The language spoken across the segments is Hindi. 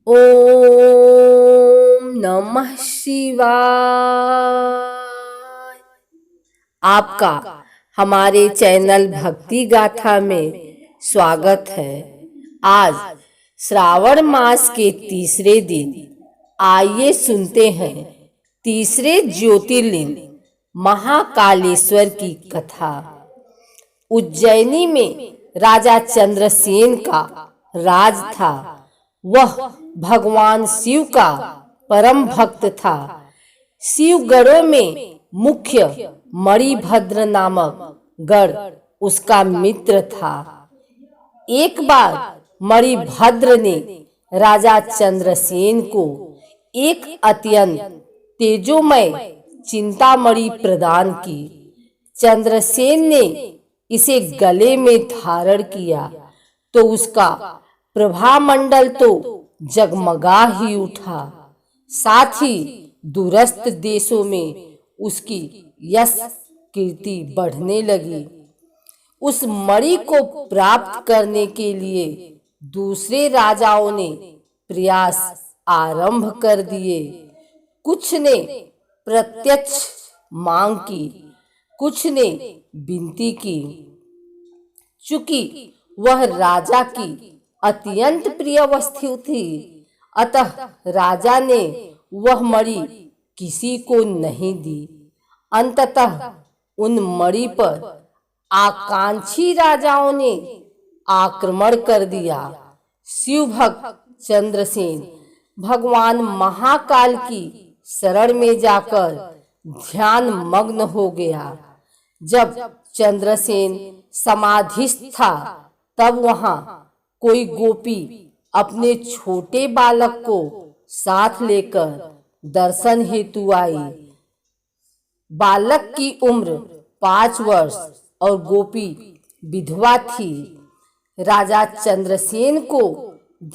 ओम नमः शिवाय। आपका हमारे चैनल भक्ति गाथा में स्वागत है। आज श्रावण मास के तीसरे दिन आइए सुनते हैं तीसरे ज्योतिर्लिंग महाकालेश्वर की कथा। उज्जैनी में राजा चंद्रसेन का राज था। वह भगवान शिव का परम भक्त था। शिवगढ़ों में मुख्य मणिभद्र नामक गढ़ उसका मित्र था। एक बार मणिभद्र ने राजा चंद्रसेन को एक अत्यंत तेजोमय चिंतामणि प्रदान की। चंद्रसेन ने इसे गले में धारण किया तो उसका प्रभामंडल तो जगमगा ही उठा। साथ ही दूरस्थ देशों में उसकी यश कीर्ति बढ़ने लगी। उस मणि को प्राप्त करने के लिए दूसरे राजाओं ने प्रयास आरंभ कर दिए। कुछ ने प्रत्यक्ष मांग की, कुछ ने विनती की। चूंकि वह राजा की अत्यंत प्रिय वस्तु थी, अतः राजा ने वह मणि किसी को नहीं दी। अंततः उन मणि पर आकांक्षी राजाओं ने आक्रमण कर दिया। शिव भक्त चंद्रसेन भगवान महाकाल की शरण में जाकर ध्यान मग्न हो गया। जब चंद्रसेन समाधिस्थ था, तब वहां कोई गोपी अपने छोटे बालक को साथ लेकर दर्शन हेतु आई। बालक की उम्र 5 वर्ष और गोपी विधवा थी। राजा चंद्रसेन को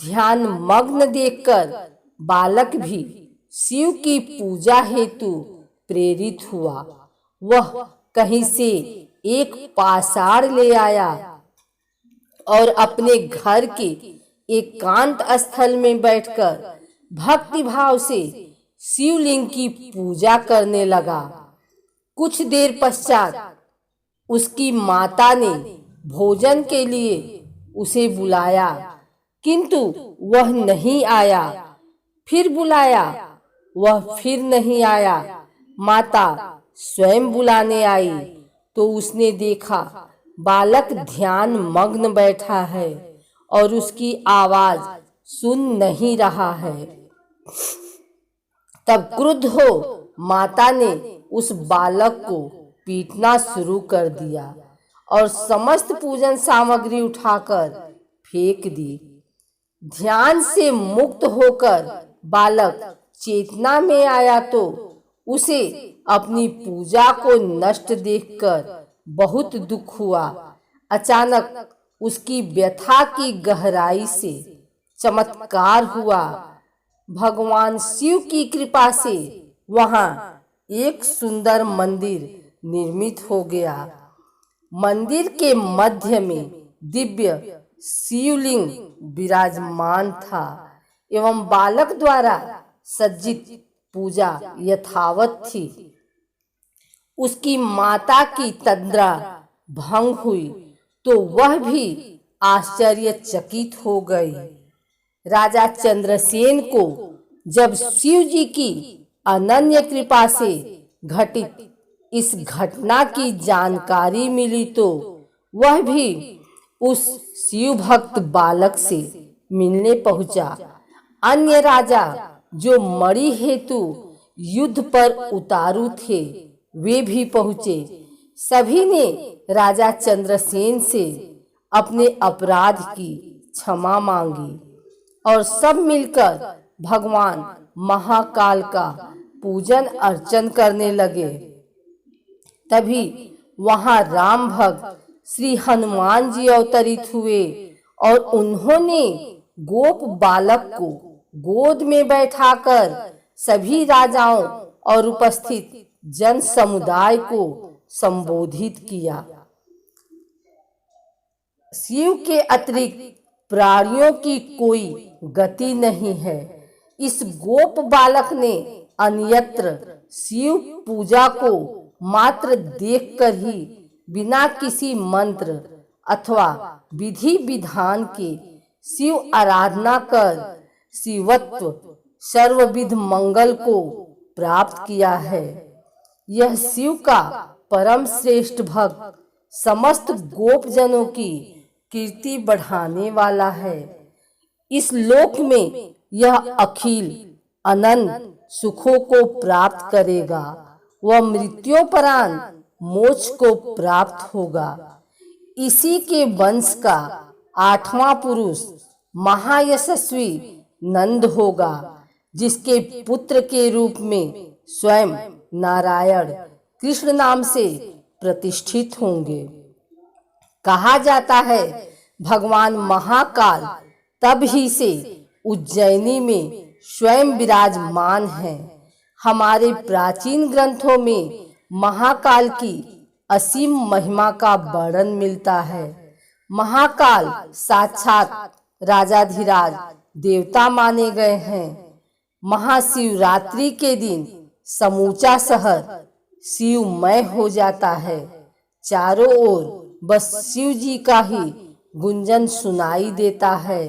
ध्यान मग्न देखकर बालक भी शिव की पूजा हेतु प्रेरित हुआ। वह कहीं से एक पाषाण ले आया और अपने घर के एकांत स्थल में बैठकर भक्ति भाव से शिवलिंग की पूजा करने लगा। कुछ देर पश्चात उसकी माता ने भोजन के लिए उसे बुलाया, किंतु वह नहीं आया। फिर बुलाया, वह फिर नहीं आया। माता स्वयं बुलाने आई तो उसने देखा बालक ध्यान मग्न बैठा है और उसकी आवाज सुन नहीं रहा है। तब क्रुद्ध हो माता ने उस बालक को पीटना शुरू कर दिया और समस्त पूजन सामग्री उठाकर फेंक दी। ध्यान से मुक्त होकर बालक चेतना में आया तो उसे अपनी पूजा को नष्ट देखकर बहुत दुख हुआ। अचानक उसकी व्यथा की गहराई से चमत्कार हुआ। भगवान शिव की कृपा से वहां एक सुंदर मंदिर निर्मित हो गया। मंदिर के मध्य में दिव्य शिवलिंग विराजमान था एवं बालक द्वारा सज्जित पूजा यथावत थी। उसकी माता की तंद्रा भंग हुई तो वह भी आश्चर्यचकित हो गई। राजा चंद्रसेन को जब शिव जी की अनन्य कृपा से घटित इस घटना की जानकारी मिली तो वह भी उस शिव भक्त बालक से मिलने पहुंचा। अन्य राजा जो मणि हेतु युद्ध पर उतारू थे, वे भी पहुंचे। सभी ने राजा चंद्रसेन से अपने अपराध की क्षमा मांगी और सब मिलकर भगवान महाकाल का पूजन अर्चन करने लगे। तभी वहां राम भक्त श्री हनुमान जी अवतरित हुए और उन्होंने गोप बालक को गोद में बैठाकर सभी राजाओं और उपस्थित जन समुदाय को संबोधित किया। शिव के अतिरिक्त प्राणियों की कोई गति नहीं है। इस गोप बालक ने अन्यत्र शिव पूजा को मात्र देखकर ही, बिना किसी मंत्र अथवा विधि विधान के शिव आराधना कर शिवत्व सर्वविध मंगल को प्राप्त किया है। यह शिव का परम श्रेष्ठ भक्त समस्त गोपजनों की कीर्ति बढ़ाने वाला है। इस लोक में यह अखिल अनंत सुखों को प्राप्त करेगा। वह मृत्योपरांत मोक्ष को प्राप्त होगा। इसी के वंश का 8वां पुरुष महायशस्वी नंद होगा, जिसके पुत्र के रूप में स्वयं नारायण कृष्ण नाम से प्रतिष्ठित होंगे। कहा जाता है भगवान महाकाल तब ही से उज्जैनी में स्वयं विराजमान हैं। हमारे प्राचीन ग्रंथों में महाकाल की असीम महिमा का वर्णन मिलता है। महाकाल साक्षात राजाधिराज देवता माने गए हैं। महाशिवरात्रि के दिन समूचा शहर शिवमय हो जाता है। चारों ओर बस शिव जी का ही गुंजन सुनाई देता है।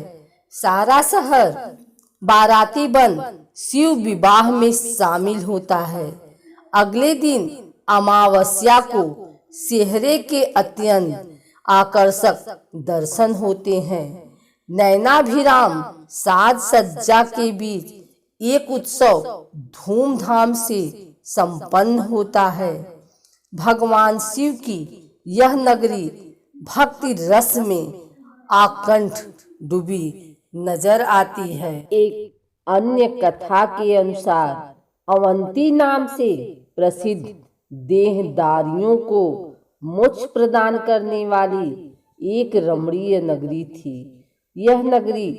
सारा शहर बाराती बन शिव विवाह में शामिल होता है। अगले दिन अमावस्या को सेहरे के अत्यंत आकर्षक दर्शन होते हैं। नैनाभिराम साज सज्जा के बीच एक उत्सव धूमधाम से संपन्न होता है। भगवान शिव की यह नगरी भक्ति रस में आकंठ डूबी नजर आती है। एक अन्य कथा के अनुसार अवंती नाम से प्रसिद्ध देहदारियों को मोक्ष प्रदान करने वाली एक रमणीय नगरी थी। यह नगरी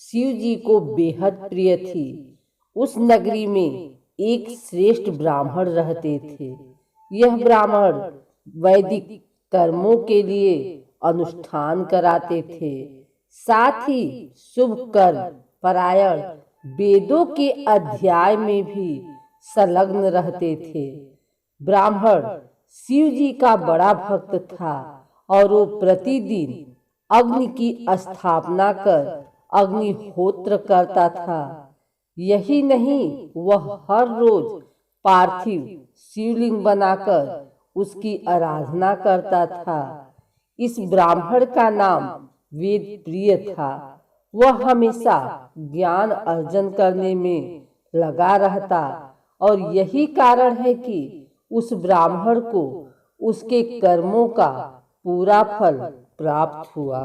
शिव जी को बेहद प्रिय थी। उस नगरी में एक श्रेष्ठ ब्राह्मण रहते थे। यह ब्राह्मण वैदिक कर्मों के लिए अनुष्ठान कराते थे, साथ ही शुभ कर्म परायण वेदों के अध्याय में भी संलग्न रहते थे। ब्राह्मण शिव जी का बड़ा भक्त था और वो प्रतिदिन अग्नि की स्थापना कर अग्निहोत्र करता था। यही नहीं, वह हर रोज पार्थिव शिवलिंग बनाकर उसकी आराधना करता था। इस ब्राह्मण का नाम वेद प्रिय था। वह हमेशा ज्ञान अर्जन करने में लगा रहता और यही कारण है कि उस ब्राह्मण को उसके कर्मों का पूरा फल प्राप्त हुआ।